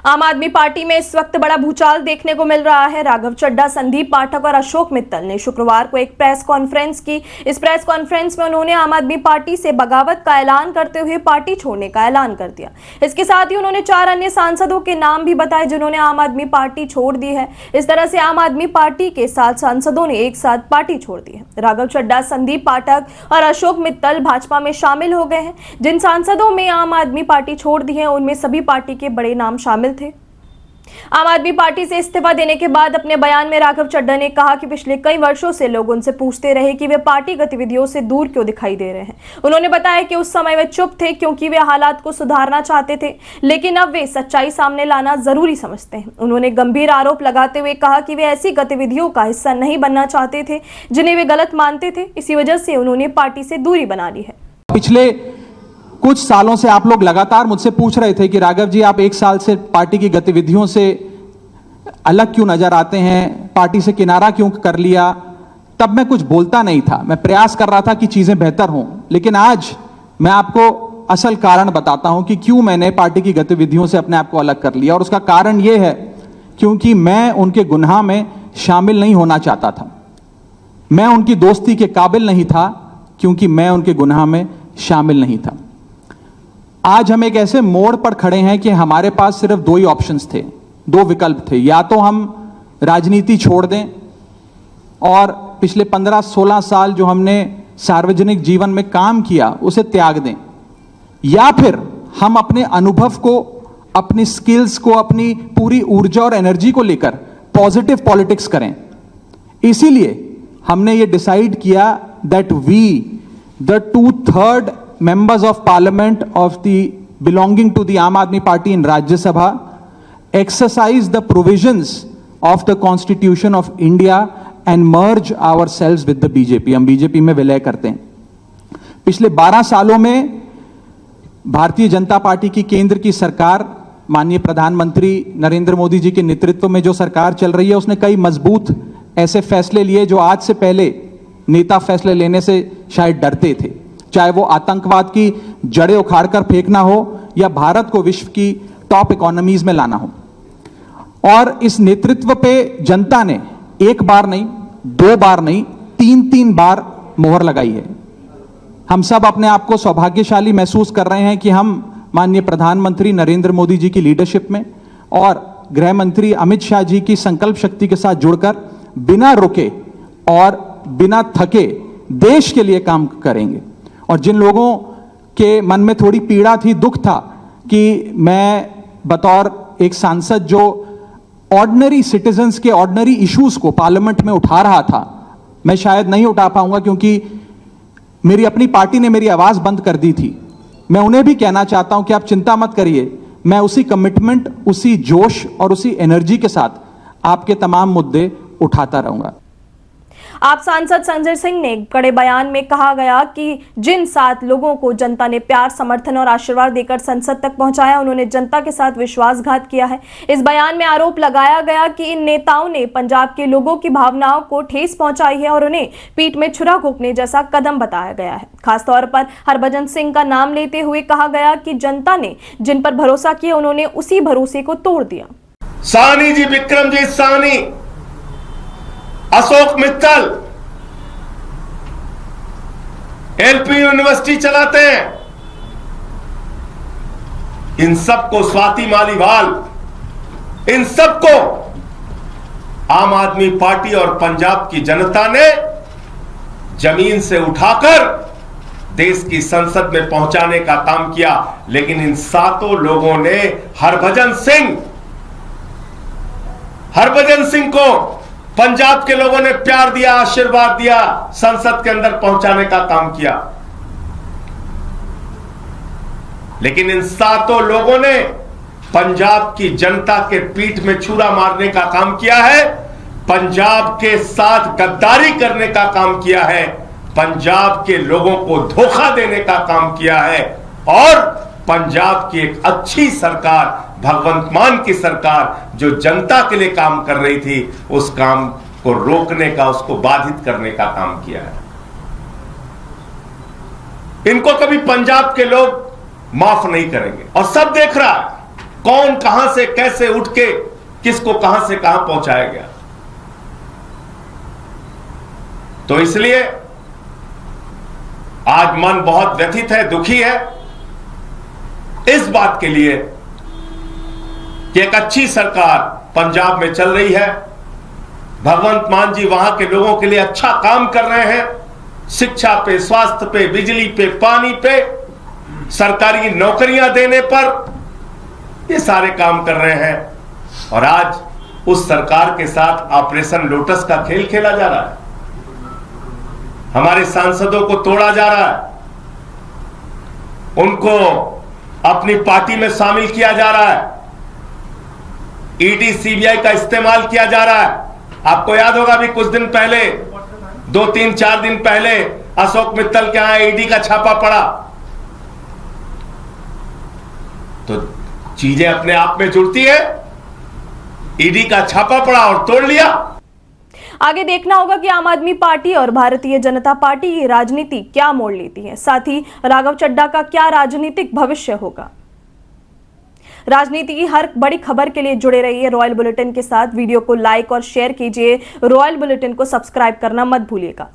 आम आदमी पार्टी में इस वक्त बड़ा भूचाल देखने को मिल रहा है। राघव चड्ढा, संदीप पाठक और अशोक मित्तल ने शुक्रवार को एक प्रेस कॉन्फ्रेंस की। इस प्रेस कॉन्फ्रेंस में उन्होंने आम आदमी पार्टी से बगावत का ऐलान करते हुए पार्टी छोड़ने का ऐलान कर दिया। इसके साथ ही उन्होंने 4 अन्य सांसदों के नाम भी बताए जिन्होंने आम आदमी पार्टी छोड़ दी है। इस तरह से आम आदमी पार्टी के 7 सांसदों ने एक साथ पार्टी छोड़ दी है। राघव चड्ढा, संदीप पाठक और अशोक मित्तल भाजपा में शामिल हो गए हैं। जिन सांसदों में आम आदमी पार्टी छोड़ दी है उनमें सभी पार्टी के बड़े नाम शामिल थे। आम आदमी पार्टी से इस्तीफा देने के बाद अपने बयान में राघव चड्ढा ने कहा कि पिछले कई वर्षों से लोग उनसे पूछते रहे कि वे पार्टी गतिविधियों से दूर क्यों दिखाई दे रहे हैं। उन्होंने बताया कि उस समय वे चुप थे क्योंकि वे हालात को सुधारना चाहते थे, लेकिन अब वे सच्चाई सामने लाना जरूरी समझते हैं। उन्होंने गंभीर आरोप लगाते हुए कहा कि वे ऐसी गतिविधियों का हिस्सा नहीं बनना चाहते थे जिन्हें वे गलत मानते थे। इसी वजह से उन्होंने पार्टी से दूरी बना ली है। पिछले कुछ सालों से आप लोग लगातार मुझसे पूछ रहे थे कि राघव जी, आप 1 साल से पार्टी की गतिविधियों से अलग क्यों नजर आते हैं, पार्टी से किनारा क्यों कर लिया। तब मैं कुछ बोलता नहीं था, मैं प्रयास कर रहा था कि चीजें बेहतर हों। लेकिन आज मैं आपको असल कारण बताता हूं कि क्यों मैंने पार्टी की गतिविधियों से अपने आप को अलग कर लिया। और उसका कारण यह है क्योंकि मैं उनके गुनाह में शामिल नहीं होना चाहता था। मैं उनकी दोस्ती के काबिल नहीं था क्योंकि मैं उनके गुनाह में शामिल नहीं था। आज हम एक ऐसे मोड़ पर खड़े हैं कि हमारे पास सिर्फ 2 ही ऑप्शंस थे, 2 विकल्प थे। या तो हम राजनीति छोड़ दें और पिछले 15-16 साल जो हमने सार्वजनिक जीवन में काम किया उसे त्याग दें, या फिर हम अपने अनुभव को, अपनी स्किल्स को, अपनी पूरी ऊर्जा और एनर्जी को लेकर पॉजिटिव पॉलिटिक्स करें। इसीलिए हमने ये डिसाइड किया that we, the 2/3 members of parliament of the belonging to the Aam Aadmi Party in Rajya Sabha exercise the provisions of the Constitution of India and merge ourselves with the BJP। हम BJP में विलय करते हैं। पिछले 12 सालों में Bharatiya Janata party की केंद्र की सरकार, माननीय प्रधानमंत्री नरेंद्र मोदी जी के नेतृत्व में जो सरकार चल रही है, उसने कई मजबूत ऐसे फैसले लिए जो आज से पहले नेता फैसले लेने से शायद डरते थे। चाहे वो आतंकवाद की जड़ें उखाड़कर फेंकना हो या भारत को विश्व की टॉप इकोनॉमीज में लाना हो। और इस नेतृत्व पे जनता ने 1 बार नहीं, 2 बार नहीं, 3-3 बार मोहर लगाई है। हम सब अपने आप को सौभाग्यशाली महसूस कर रहे हैं कि हम माननीय प्रधानमंत्री नरेंद्र मोदी जी की लीडरशिप में और गृह मंत्री अमित शाह जी की संकल्प शक्ति के साथ जुड़कर बिना रुके और बिना थके देश के लिए काम करेंगे। और जिन लोगों के मन में थोड़ी पीड़ा थी, दुख था कि मैं बतौर एक सांसद जो ऑर्डिनरी सिटीजन्स के ऑर्डिनरी इश्यूज को पार्लियामेंट में उठा रहा था, मैं शायद नहीं उठा पाऊंगा क्योंकि मेरी अपनी पार्टी ने मेरी आवाज बंद कर दी थी। मैं उन्हें भी कहना चाहता हूं कि आप चिंता मत करिए, मैं उसी कमिटमेंट, उसी जोश और उसी एनर्जी के साथ आपके तमाम मुद्दे उठाता रहूंगा। आप सांसद संजय सिंह ने कड़े बयान में कहा गया कि जिन 7 लोगों को जनता ने प्यार, समर्थन और आशीर्वाद देकर संसद तक पहुंचाया, उन्होंने जनता के साथ विश्वासघात किया है। इस बयान में आरोप लगाया गया कि इन नेताओं ने पंजाब के लोगों की भावनाओं को ठेस पहुंचाई है और उन्हें पीठ में छुरा घोंपने जैसा कदम बताया गया है। खासतौर पर हरभजन सिंह का नाम लेते हुए कहा गया कि जनता ने जिन पर भरोसा किया उन्होंने उसी भरोसे को तोड़ दिया। साहनी जी, विक्रमजीत साहनी, अशोक मित्तल एलपी यूनिवर्सिटी चलाते हैं, इन सबको, स्वाति मालीवाल, इन सबको आम आदमी पार्टी और पंजाब की जनता ने जमीन से उठाकर देश की संसद में पहुंचाने का काम किया। लेकिन इन 7 लोगों ने हरभजन सिंह को पंजाब के लोगों ने प्यार दिया, आशीर्वाद दिया, संसद के अंदर पहुंचाने का काम किया। लेकिन इन 7 लोगों ने पंजाब की जनता के पीठ में छुरा मारने का काम किया है, पंजाब के साथ गद्दारी करने का काम किया है, पंजाब के लोगों को धोखा देने का काम किया है और पंजाब की एक अच्छी सरकार, भगवंत मान की सरकार जो जनता के लिए काम कर रही थी, उस काम को रोकने का, उसको बाधित करने का काम किया है। इनको कभी पंजाब के लोग माफ नहीं करेंगे और सब देख रहा है। कौन कहां से कैसे उठ के किसको कहां से कहां पहुंचाया गया। तो इसलिए आज मन बहुत व्यथित है, दुखी है इस बात के लिए कि एक अच्छी सरकार पंजाब में चल रही है। भगवंत मान जी वहां के लोगों के लिए अच्छा काम कर रहे हैं, शिक्षा पे, स्वास्थ्य पे, बिजली पे, पानी पे, सरकारी नौकरियां देने पर ये सारे काम कर रहे हैं। और आज उस सरकार के साथ ऑपरेशन लोटस का खेल खेला जा रहा है, हमारे सांसदों को तोड़ा जा रहा है, उनको अपनी पार्टी में शामिल किया जा रहा है, ईडी सीबीआई का इस्तेमाल किया जा रहा है। आपको याद होगा भी कुछ दिन पहले, 2-3-4 दिन पहले अशोक मित्तल के यहां ईडी का छापा पड़ा। तो चीजें अपने आप में जुड़ती है, ईडी का छापा पड़ा और तोड़ लिया। आगे देखना होगा कि आम आदमी पार्टी और भारतीय जनता पार्टी की राजनीति क्या मोड़ लेती है, साथ ही राघव चड्ढा का क्या राजनीतिक भविष्य होगा। राजनीति की हर बड़ी खबर के लिए जुड़े रहिए रॉयल बुलेटिन के साथ। वीडियो को लाइक और शेयर कीजिए, रॉयल बुलेटिन को सब्सक्राइब करना मत भूलिएगा।